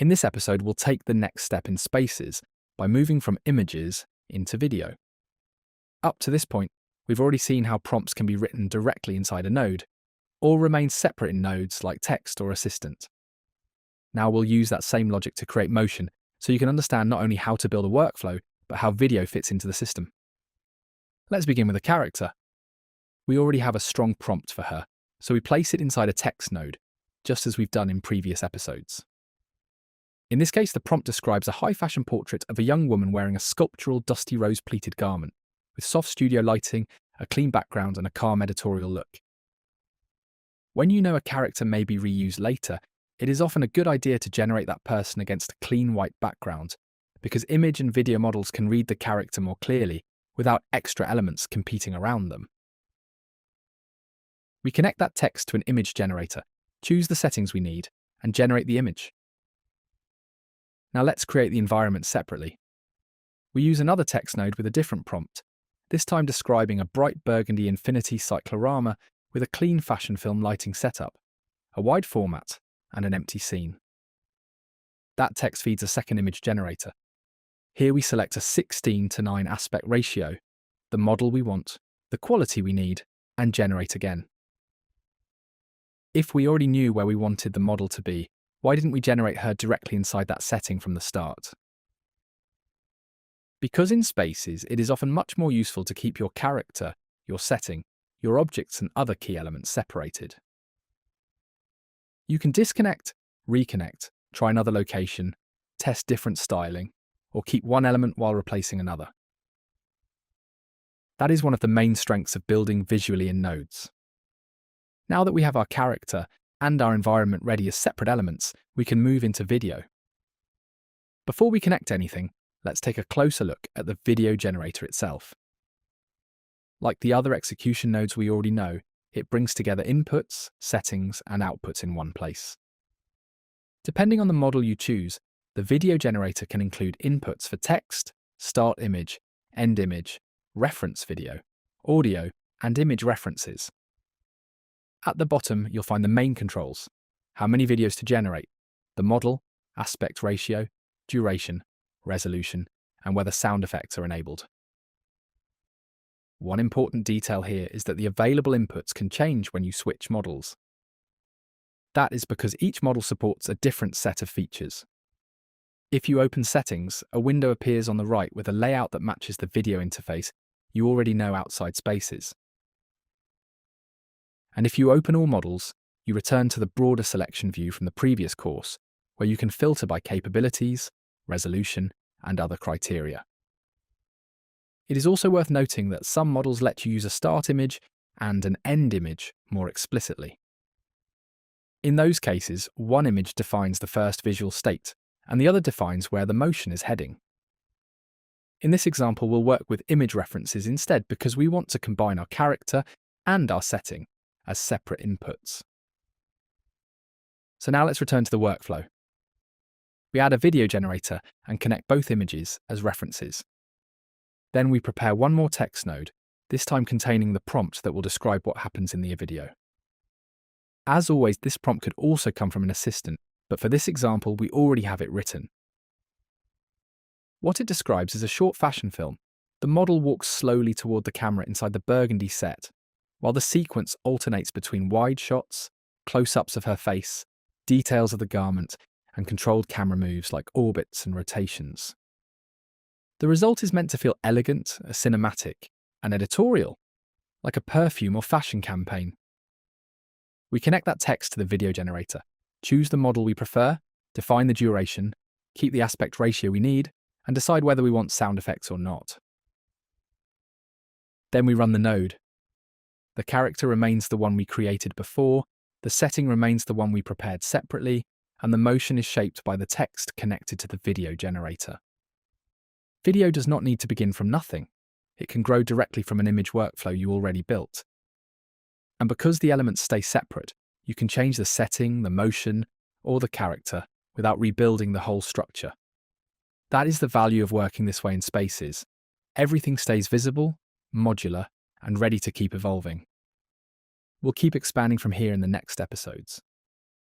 In this episode, we'll take the next step in Spaces by moving from images into video. Up to this point, we've already seen how prompts can be written directly inside a node, or remain separate in nodes like text or assistant. Now we'll use that same logic to create motion, so you can understand not only how to build a workflow, but how video fits into the system. Let's begin with a character. We already have a strong prompt for her, so we place it inside a text node, just as we've done in previous episodes. In this case, the prompt describes a high-fashion portrait of a young woman wearing a sculptural dusty rose-pleated garment, with soft studio lighting, a clean background, and a calm editorial look. When you know a character may be reused later, it is often a good idea to generate that person against a clean white background, because image and video models can read the character more clearly without extra elements competing around them. We connect that text to an image generator, choose the settings we need, and generate the image. Now let's create the environment separately. We use another text node with a different prompt, this time describing a bright burgundy infinity cyclorama with a clean fashion film lighting setup, a wide format, and an empty scene. That text feeds a second image generator. Here we select a 16:9 aspect ratio, the model we want, the quality we need, and generate again. If we already knew where we wanted the model to be, why didn't we generate her directly inside that setting from the start? Because in Spaces, it is often much more useful to keep your character, your setting, your objects and other key elements separated. You can disconnect, reconnect, try another location, test different styling, or keep one element while replacing another. That is one of the main strengths of building visually in nodes. Now that we have our character and our environment ready as separate elements, we can move into video. Before we connect anything, let's take a closer look at the video generator itself. Like the other execution nodes we already know, it brings together inputs, settings, and outputs in one place. Depending on the model you choose, the video generator can include inputs for text, start image, end image, reference video, audio, and image references. At the bottom, you'll find the main controls: how many videos to generate, the model, aspect ratio, duration, resolution, and whether sound effects are enabled. One important detail here is that the available inputs can change when you switch models. That is because each model supports a different set of features. If you open Settings, a window appears on the right with a layout that matches the video interface you already know outside Spaces. And if you open all models, you return to the broader selection view from the previous course, where you can filter by capabilities, resolution, and other criteria. It is also worth noting that some models let you use a start image and an end image more explicitly. In those cases, one image defines the first visual state, and the other defines where the motion is heading. In this example, we'll work with image references instead because we want to combine our character and our setting as separate inputs. So now let's return to the workflow. We add a video generator and connect both images as references. Then we prepare one more text node, this time containing the prompt that will describe what happens in the video. As always, this prompt could also come from an assistant, but for this example, we already have it written. What it describes is a short fashion film. The model walks slowly toward the camera inside the burgundy set, while the sequence alternates between wide shots, close-ups of her face, details of the garment, and controlled camera moves like orbits and rotations. The result is meant to feel elegant, cinematic, and editorial, like a perfume or fashion campaign. We connect that text to the video generator, choose the model we prefer, define the duration, keep the aspect ratio we need, and decide whether we want sound effects or not. Then we run the node. The character remains the one we created before, the setting remains the one we prepared separately, and the motion is shaped by the text connected to the video generator. Video does not need to begin from nothing. It can grow directly from an image workflow you already built. And because the elements stay separate, you can change the setting, the motion, or the character without rebuilding the whole structure. That is the value of working this way in Spaces. Everything stays visible, modular, and ready to keep evolving. We'll keep expanding from here in the next episodes.